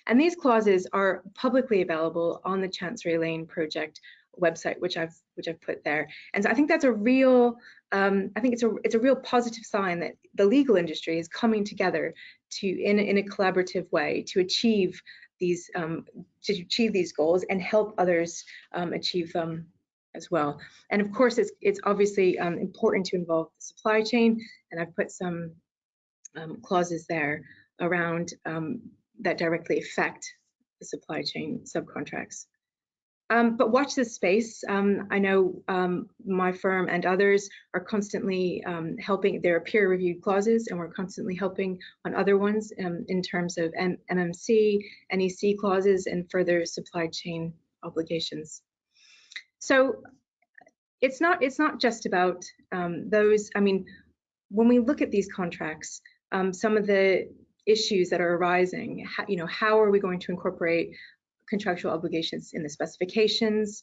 S5: And these clauses are publicly available on the Chancery Lane project website, which I've put there. And so I think that's a real, I think it's a real positive sign that the legal industry is coming together to in a collaborative way to achieve these goals and help others achieve them as well. And of course, it's obviously important to involve the supply chain, and I've put some clauses there around that directly affect the supply chain subcontracts. But watch this space. I know my firm and others are constantly helping. There are peer-reviewed clauses, and we're constantly helping on other ones in terms of MMC, NEC clauses, and further supply chain obligations. So it's not just about those. I mean, when we look at these contracts, some of the issues that are arising, how are we going to incorporate contractual obligations in the specifications,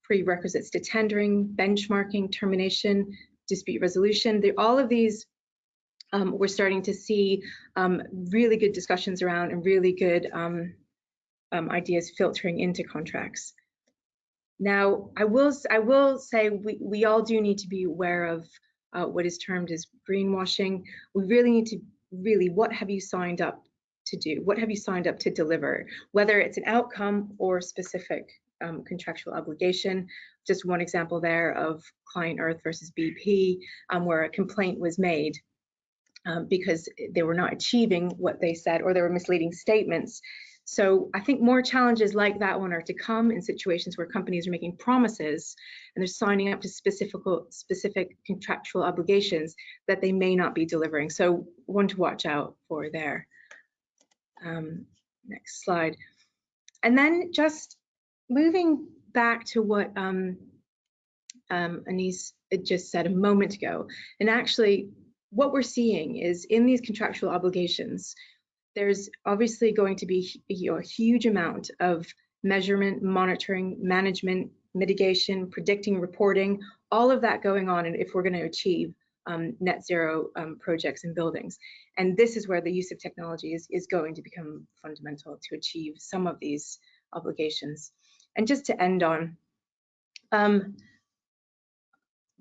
S5: prerequisites to tendering, benchmarking, termination, dispute resolution. All of these we're starting to see really good discussions around and really good ideas filtering into contracts. Now, I will say we all do need to be aware of what is termed as greenwashing. We really need to what have you signed up to do? What have you signed up to deliver? Whether it's an outcome or specific contractual obligation. Just one example there of Client Earth versus BP, where a complaint was made because they were not achieving what they said, or there were misleading statements. So I think more challenges like that one are to come in situations where companies are making promises and they're signing up to specific contractual obligations that they may not be delivering. So one to watch out for there. Next slide. And then just moving back to what Anise just said a moment ago, and actually what we're seeing is in these contractual obligations, there's obviously going to be a huge amount of measurement, monitoring, management, mitigation, predicting, reporting, all of that going on, and if we're going to achieve net zero projects and buildings. And this is where the use of technology is going to become fundamental to achieve some of these obligations. And just to end on,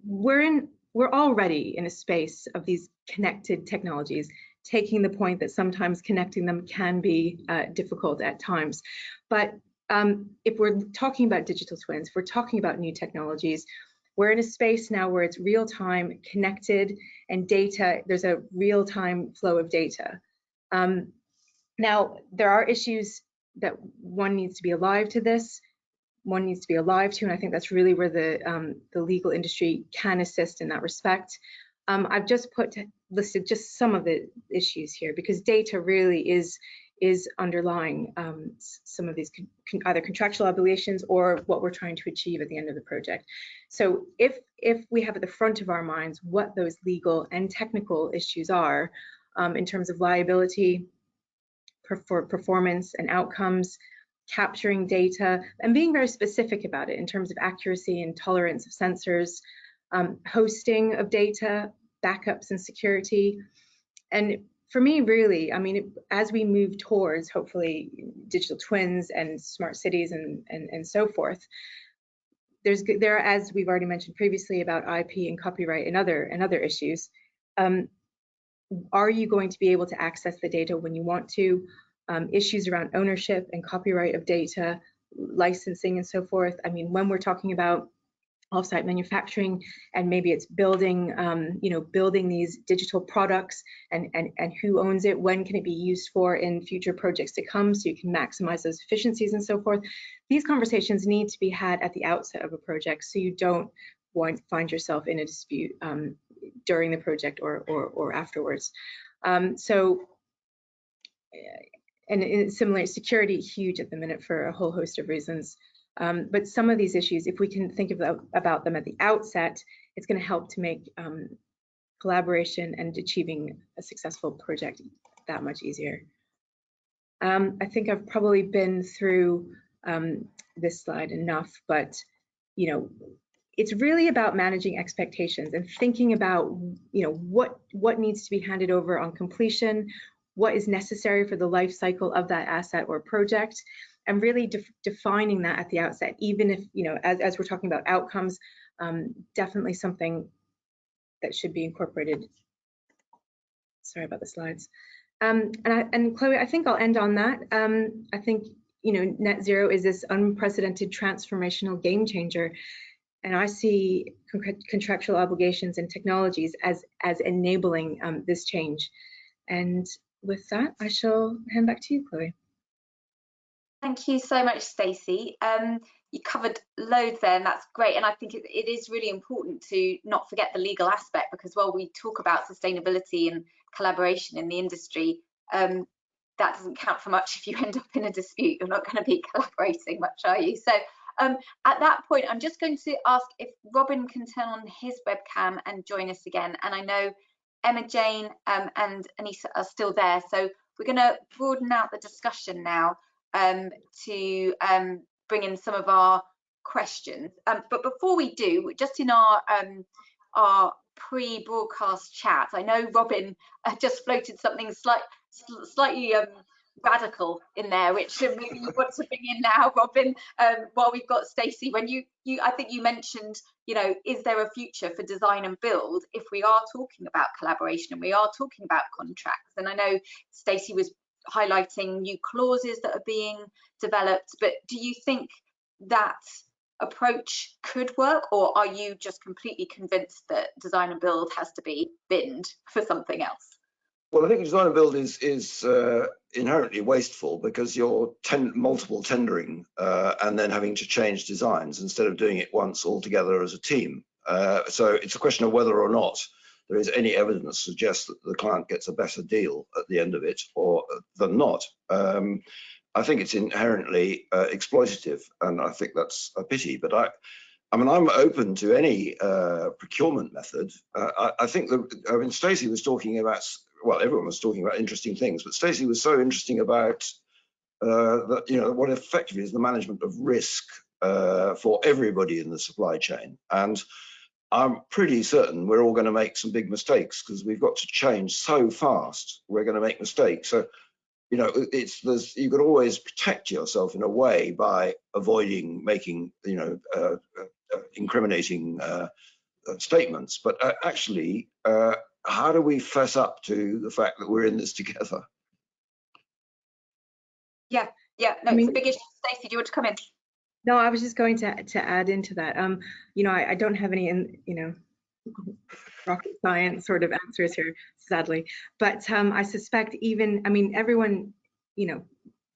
S5: we're already in a space of these connected technologies, taking the point that sometimes connecting them can be difficult at times. But if we're talking about digital twins, if we're talking about new technologies, we're in a space now where it's real-time, connected, and data, there's a real-time flow of data. Now, there are issues that one needs to be alive to this, one needs to be alive to, and I think that's really where the legal industry can assist in that respect. I've just listed just some of the issues here, because data really is underlying some of these either contractual obligations or what we're trying to achieve at the end of the project. So if we have at the front of our minds what those legal and technical issues are in terms of liability, for performance and outcomes, capturing data, and being very specific about it in terms of accuracy and tolerance of sensors, hosting of data, backups and security. And for me, really, I mean, as we move towards hopefully digital twins and smart cities and so forth, there are, as we've already mentioned previously about IP and copyright and other issues. Are you going to be able to access the data when you want to? Issues around ownership and copyright of data, licensing and so forth. I mean, when we're talking about offsite manufacturing and maybe it's building, building these digital products and who owns it, when can it be used for in future projects to come so you can maximize those efficiencies and so forth. These conversations need to be had at the outset of a project so you don't find yourself in a dispute during the project or afterwards. And similarly, security huge at the minute for a whole host of reasons. But some of these issues, if we can think about them at the outset, it's going to help to make collaboration and achieving a successful project that much easier. I think I've probably been through this slide enough, but it's really about managing expectations and thinking about what needs to be handed over on completion, what is necessary for the life cycle of that asset or project, and really defining that at the outset, even if as we're talking about outcomes, definitely something that should be incorporated. Sorry about the slides. And Chloe, I think I'll end on that. I think net zero is this unprecedented transformational game changer, and I see contractual obligations and technologies as enabling this change. And with that, I shall hand back to you, Chloe.
S1: Thank you so much, Stacey. You covered loads there, and that's great. And I think it is really important to not forget the legal aspect, because while we talk about sustainability and collaboration in the industry, that doesn't count for much if you end up in a dispute. You're not going to be collaborating much, are you? So at that point, I'm just going to ask if Robin can turn on his webcam and join us again. And I know Emma Jane and Anissa are still there, so we're going to broaden out the discussion now to bring in some of our questions. But before we do, just in our pre-broadcast chat, I know Robin just floated something slightly radical in there, which maybe you want to bring in now, Robin, while we've got Stacey. When I think you mentioned, is there a future for design and build if we are talking about collaboration and we are talking about contracts? And I know Stacey was highlighting new clauses that are being developed, but do you think that approach could work, or are you just completely convinced that design and build has to be binned for something else?
S2: Well, I think design and build is inherently wasteful, because you're multiple tendering and then having to change designs instead of doing it once all together as a team. So it's a question of whether or not there is any evidence to suggest that the client gets a better deal at the end of it or than not. I think it's inherently exploitative, and I think that's a pity. But I mean, I'm open to any procurement method. I think Stacey was talking about, well, everyone was talking about interesting things, but Stacey was so interesting about what effectively is the management of risk for everybody in the supply chain. And I'm pretty certain we're all going to make some big mistakes, because we've got to change so fast. We're going to make mistakes. So, you could always protect yourself in a way by avoiding making, incriminating statements. But actually, how do we fess up to the fact that we're in this together? Yeah,
S1: no, it's a big issue. Stacey, do you want to come in?
S5: No, I was just going to add into that. I don't have any, rocket science sort of answers here, sadly. But I suspect everyone,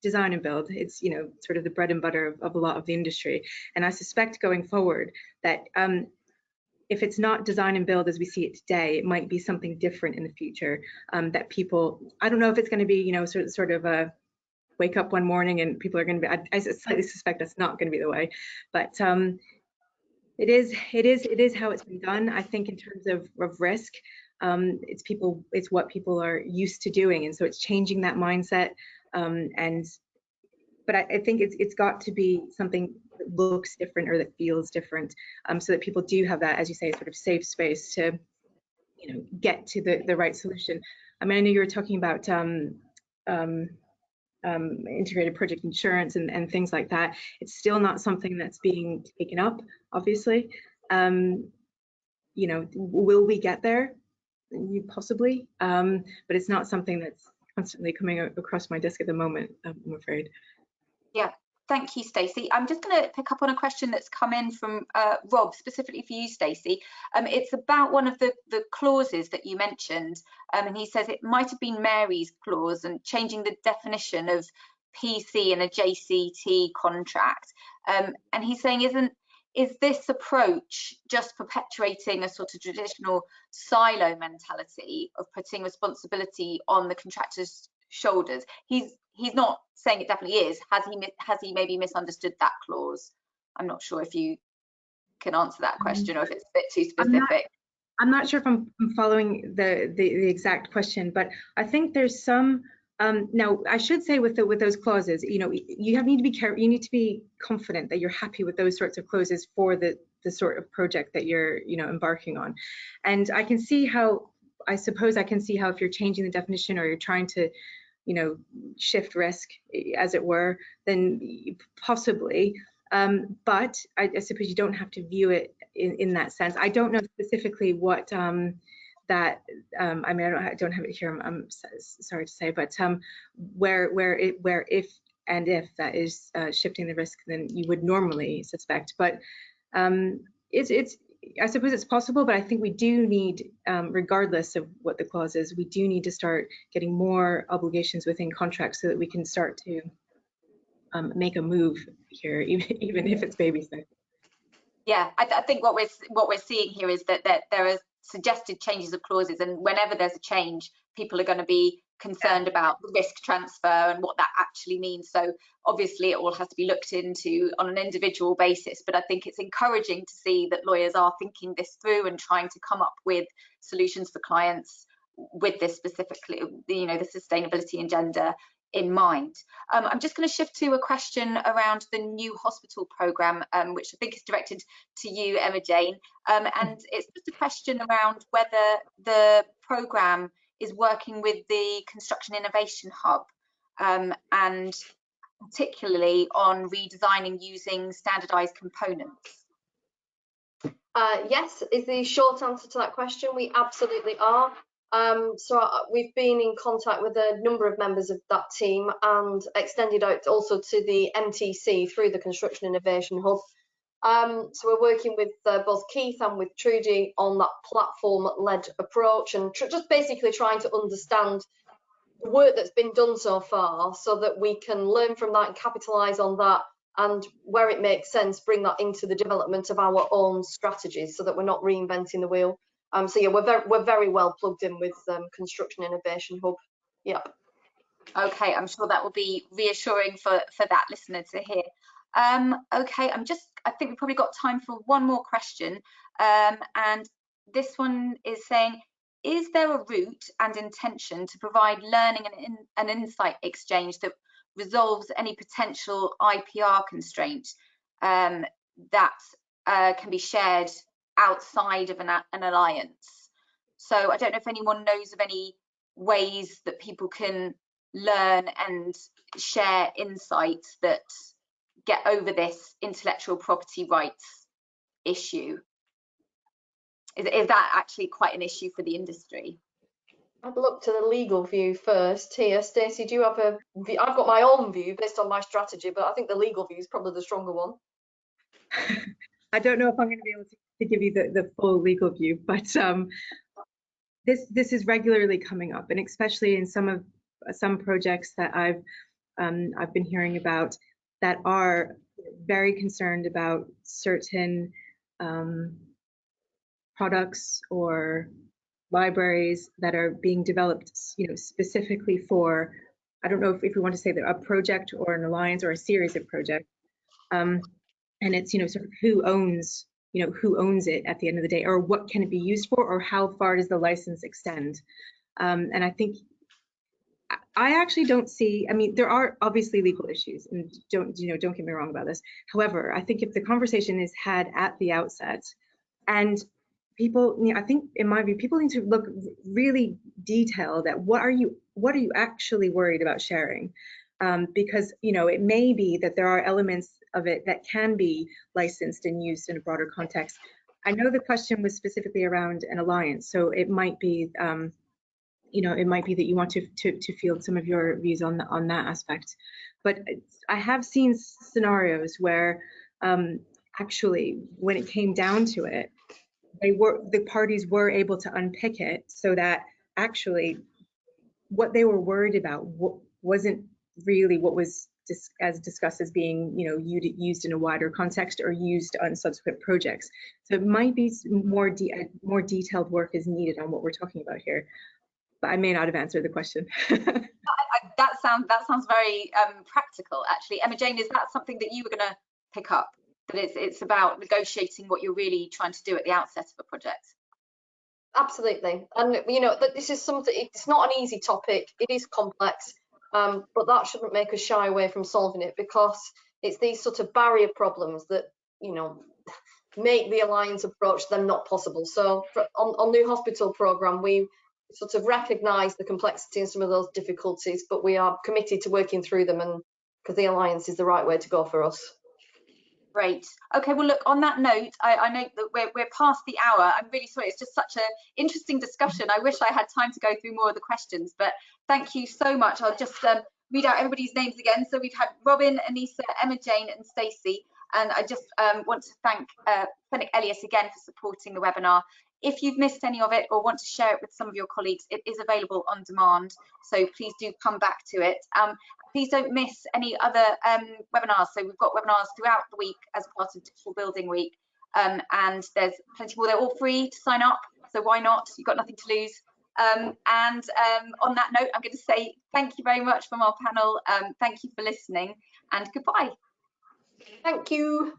S5: design and build, it's, sort of the bread and butter of a lot of the industry. And I suspect going forward that if it's not design and build as we see it today, it might be something different in the future. That people, I don't know if it's going to be, sort of a wake up one morning and people are going to be, I slightly suspect that's not going to be the way, but it is how it's been done. I think in terms of risk, it's what people are used to doing, and so it's changing that mindset. But I think it's got to be something that looks different or that feels different, so that people do have that, as you say, sort of safe space to get to the right solution. I mean, I know you were talking about integrated project insurance and things like that. It's still not something that's being taken up, obviously. Will we get there? Possibly, but it's not something that's constantly coming across my desk at the moment, I'm afraid.
S1: Yeah, thank you, Stacey. I'm just going to pick up on a question that's come in from Rob, specifically for you, Stacey. It's about one of the clauses that you mentioned, and he says it might have been Mary's clause and changing the definition of PC in a JCT contract. And he's saying, is this approach just perpetuating a sort of traditional silo mentality of putting responsibility on the contractor's shoulders? He's not saying it definitely is. Has he maybe misunderstood that clause? I'm not sure if you can answer that question, or if it's a bit too specific.
S5: I'm not sure if I'm following the exact question, but I think there's some. Now, I should say with those clauses, you know, you need to be careful. You need to be confident that you're happy with those sorts of clauses for the sort of project that you're, you know, embarking on. And I can see how, I suppose I can see how if you're changing the definition or you're trying to, you know, shift risk, as it were, then possibly. But I suppose you don't have to view it in that sense. I don't know specifically what I mean, I don't have it here. I'm sorry to say, but where if that is shifting the risk, then you would normally suspect. But it's I suppose it's possible, but I think we do need, regardless of what the clause is, we do need to start getting more obligations within contracts so that we can start to make a move here, even if it's baby steps.
S1: Yeah, I think what we're seeing here is that there are suggested changes of clauses, and whenever there's a change, people are going to be concerned about the risk transfer and what that actually means. So obviously it all has to be looked into on an individual basis, but I think it's encouraging to see that lawyers are thinking this through and trying to come up with solutions for clients with this specifically, you know, the sustainability agenda in mind. I'm just going to shift to a question around the new hospital programme, which I think is directed to you, Emma-Jane. And it's just a question around whether the programme is working with the Construction Innovation Hub, and particularly on redesigning using standardised components.
S3: Yes, is the short answer to that question. We absolutely are. We've been in contact with a number of members of that team and extended out also to the MTC through the Construction Innovation Hub. So we're working with both Keith and with Trudy on that platform-led approach, and just basically trying to understand the work that's been done so far so that we can learn from that and capitalise on that, and where it makes sense, bring that into the development of our own strategies so that we're not reinventing the wheel. So yeah, we're very well plugged in with Construction Innovation Hub. Yeah.
S1: Okay, I'm sure that will be reassuring for that listener to hear. Okay, I think we've probably got time for one more question. And this one is saying, is there a route and intention to provide learning and insight exchange that resolves any potential IPR constraint that can be shared outside of an alliance? So I don't know if anyone knows of any ways that people can learn and share insights that get over this intellectual property rights issue. Is that actually quite an issue for the industry?
S3: I'd look to the legal view first. Here, Stacey, do you have a view? I've got my own view based on my strategy, but I think the legal view is probably the stronger one.
S5: I don't know if I'm going to be able to give you the full legal view, but this is regularly coming up, and especially in some projects that I've been hearing about that are very concerned about certain products or libraries that are being developed, you know, specifically for, I don't know if we want to say that a project or an alliance or a series of projects, and it's, you know, sort of who owns it at the end of the day, or what can it be used for, or how far does the license extend? And I think I actually don't see, I mean, there are obviously legal issues, and don't get me wrong about this. However, I think if the conversation is had at the outset, and people, I think in my view, people need to look really detailed at what are you actually worried about sharing? Because, you know, it may be that there are elements of it that can be licensed and used in a broader context. I know the question was specifically around an alliance, so it might be, you know, it might be that you want to field some of your views on that aspect. But I have seen scenarios where actually, when it came down to it, the parties were able to unpick it so that actually what they were worried about wasn't really what was discussed as being, you know, used in a wider context or used on subsequent projects. So it might be more detailed work is needed on what we're talking about here. But I may not have answered the question.
S1: That sounds very practical, actually. Emma-Jane, is that something that you were going to pick up? that it's about negotiating what you're really trying to do at the outset of a project.
S3: Absolutely, and you know that this is something. It's not an easy topic. It is complex, but that shouldn't make us shy away from solving it, because it's these sort of barrier problems that, you know, make the alliance approach them not possible. So on New Hospital Programme, we sort of recognise the complexity and some of those difficulties, but we are committed to working through them, and because the alliance is the right way to go for us.
S1: Great. Okay, well, look, on that note, I know that we're past the hour. I'm really sorry. It's just such an interesting discussion. I wish I had time to go through more of the questions, but thank you so much. I'll just read out everybody's names again. So we've had Robin, Anissa, Emma Jane and Stacey. And I just want to thank Fenwick Elliott again for supporting the webinar. If you've missed any of it or want to share it with some of your colleagues, it is available on demand. So please do come back to it. Please don't miss any other webinars. So we've got webinars throughout the week as part of Digital Building Week. And there's plenty more. They're all free to sign up. So why not? You've got nothing to lose. On that note, I'm going to say thank you very much from our panel. Thank you for listening and goodbye.
S3: Thank you.